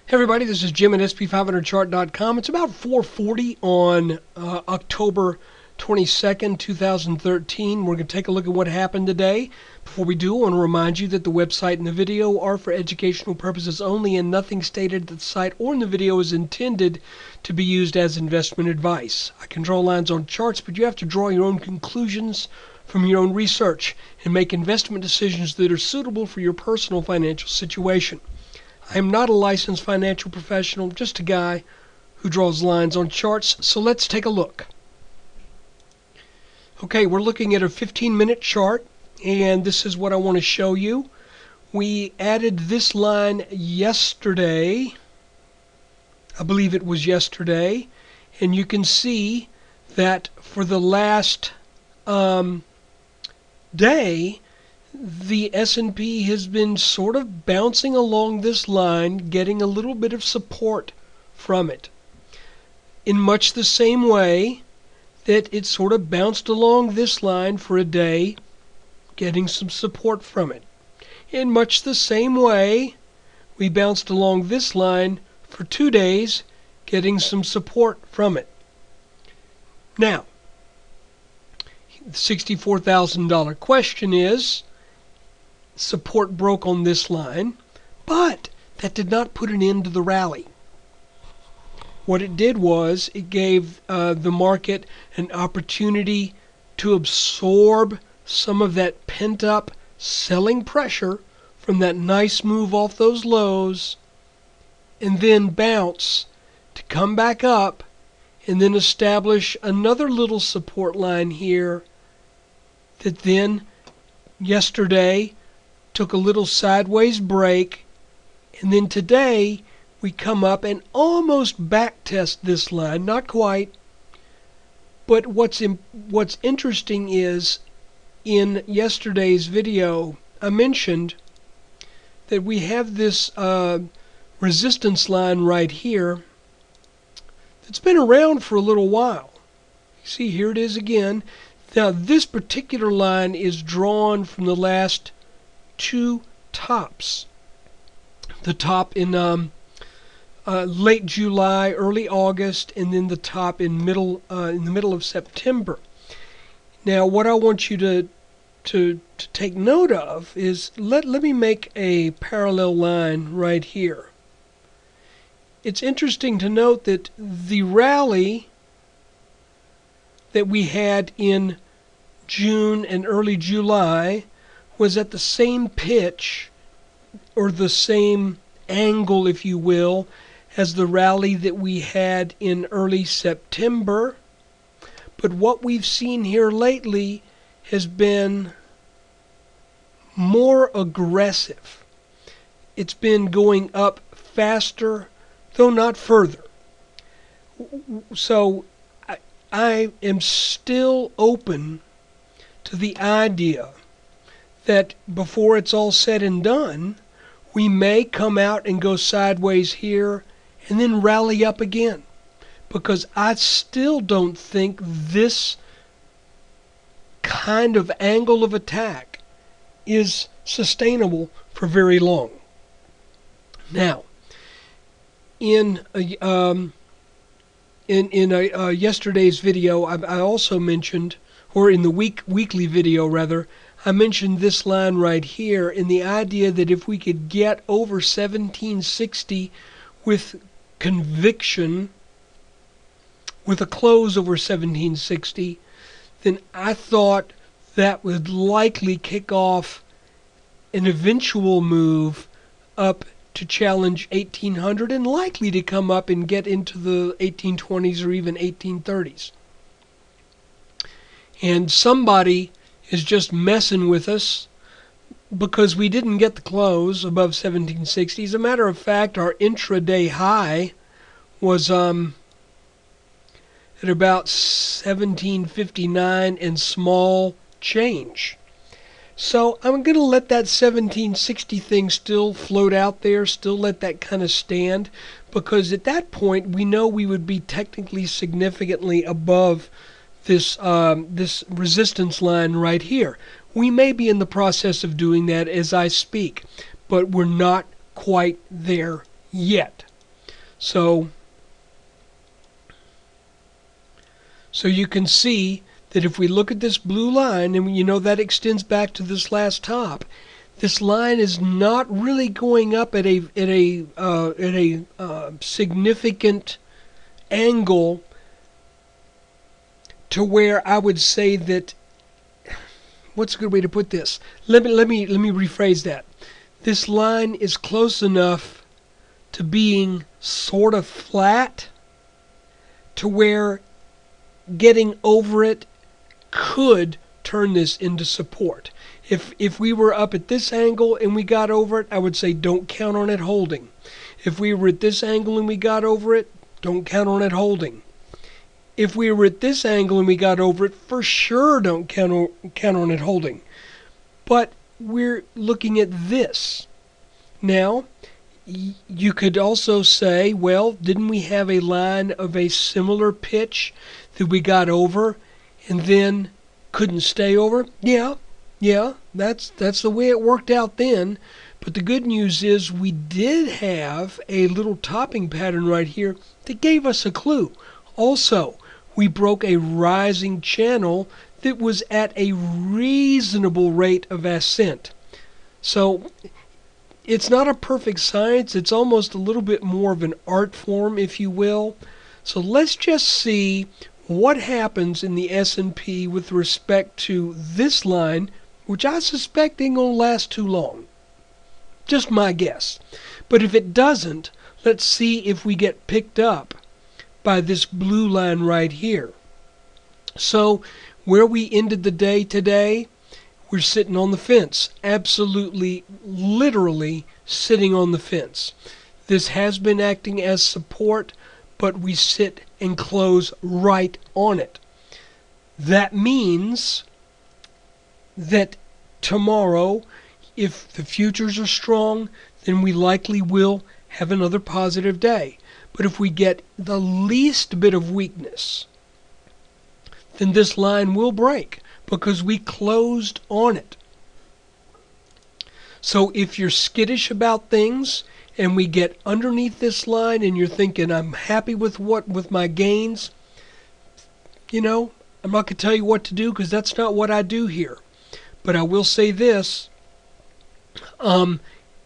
Hey everybody, this is Jim at SP500chart.com. It's about 4:40 on October 22nd, 2013. We're going to take a look at what happened today. Before we do, I want to remind you that the website and the video are for educational purposes only, and nothing stated at the site or in the video is intended to be used as investment advice. I can draw lines on charts, but you have to draw your own conclusions from your own research and make investment decisions that are suitable for your personal financial situation. I am not a licensed financial professional, just a guy who draws lines on charts, so let's take a look. Okay, we're looking at a 15-minute chart, and this is what I want to show you. We added this line yesterday. I believe it was yesterday, and you can see that for the last day, the S&P has been sort of bouncing along this line, getting a little bit of support from it. In much the same way that it sort of bounced along this line for a day, getting some support from it. In much the same way, we bounced along this line for 2 days, getting some support from it. Now, the $64,000 question is, support broke on this line, but that did not put an end to the rally. What it did was it gave the market an opportunity to absorb some of that pent-up selling pressure from that nice move off those lows, and then bounce to come back up and then establish another little support line here that then yesterday took a little sideways break, and then today we come up and almost back test this line, not quite. But what's interesting is, in yesterday's video I mentioned that we have this resistance line right here that's been around for a little while. See, here it is again. Now this particular line is drawn from the last two tops. The top in late July, early August, and then the top in the middle of September. Now, what I want you to take note of is let me make a parallel line right here. It's interesting to note that the rally that we had in June and early July was at the same pitch, or the same angle, if you will, as the rally that we had in early September. But what we've seen here lately has been more aggressive. It's been going up faster, though not further. So I am still open to the idea that before it's all said and done, we may come out and go sideways here and then rally up again. Because I still don't think this kind of angle of attack is sustainable for very long. Now, in yesterday's video, I also mentioned, or in the weekly video rather, I mentioned this line right here, in the idea that if we could get over 1760 with conviction, with a close over 1760, then I thought that would likely kick off an eventual move up to challenge 1800, and likely to come up and get into the 1820s or even 1830s. And somebody is just messing with us because we didn't get the close above 1760. As a matter of fact, our intraday high was at about 1759 and small change. So I'm going to let that 1760 thing still float out there, still let that kind of stand, because at that point we know we would be technically significantly above this resistance line right here. We may be in the process of doing that as I speak, but we're not quite there yet. So you can see that if we look at this blue line, and you know that extends back to this last top, this line is not really going up at a significant angle to where I would say that, what's a good way to put this? Let me rephrase that. This line is close enough to being sort of flat to where getting over it could turn this into support. If we were up at this angle and we got over it, I would say don't count on it holding. If we were at this angle and we got over it, don't count on it holding. If we were at this angle and we got over it, for sure don't count on it holding. But we're looking at this. Now, you could also say, well, didn't we have a line of a similar pitch that we got over and then couldn't stay over? Yeah, that's the way it worked out then. But the good news is we did have a little topping pattern right here that gave us a clue. Also, we broke a rising channel that was at a reasonable rate of ascent. So it's not a perfect science. It's almost a little bit more of an art form, if you will. So let's just see what happens in the S&P with respect to this line, which I suspect ain't going to last too long. Just my guess. But if it doesn't, let's see if we get picked up by this blue line right here. So where we ended the day today, we're sitting on the fence. Absolutely, literally sitting on the fence. This has been acting as support, but we sit and close right on it. That means that tomorrow, if the futures are strong, then we likely will have another positive day. But if we get the least bit of weakness, then this line will break because we closed on it. So if you're skittish about things and we get underneath this line and you're thinking, I'm happy with my gains, you know, I'm not going to tell you what to do because that's not what I do here. But I will say this.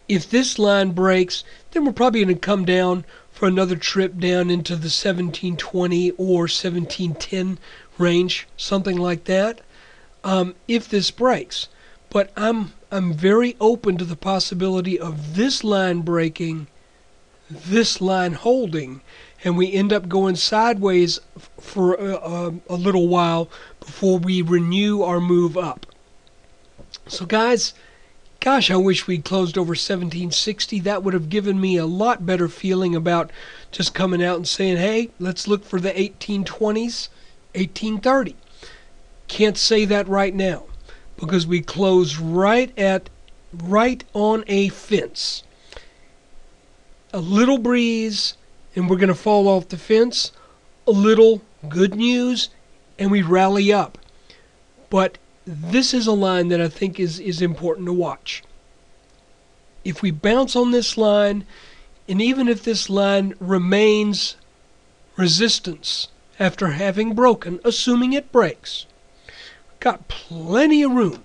If this line breaks, then we're probably going to come down for another trip down into the 1720 or 1710 range, something like that, if this breaks. But I'm very open to the possibility of this line breaking, this line holding, and we end up going sideways for a little while before we renew our move up. So guys, gosh, I wish we'd closed over 1760. That would have given me a lot better feeling about just coming out and saying, hey, let's look for the 1820s, 1830. Can't say that right now because we closed right on a fence. A little breeze and we're going to fall off the fence. A little good news and we rally up. But this is a line that I think is important to watch. If we bounce on this line, and even if this line remains resistance after having broken, assuming it breaks, got plenty of room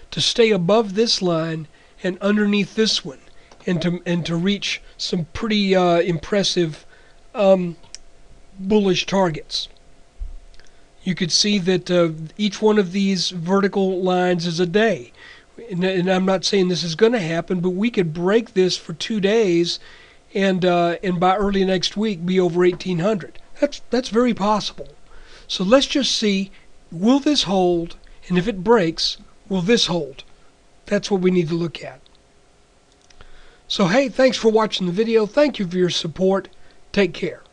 to stay above this line and underneath this one, and to reach some pretty impressive bullish targets. You could see that each one of these vertical lines is a day. And I'm not saying this is going to happen, but we could break this for 2 days and by early next week be over 1800. That's very possible. So let's just see, will this hold? And if it breaks, will this hold? That's what we need to look at. So hey, thanks for watching the video. Thank you for your support. Take care.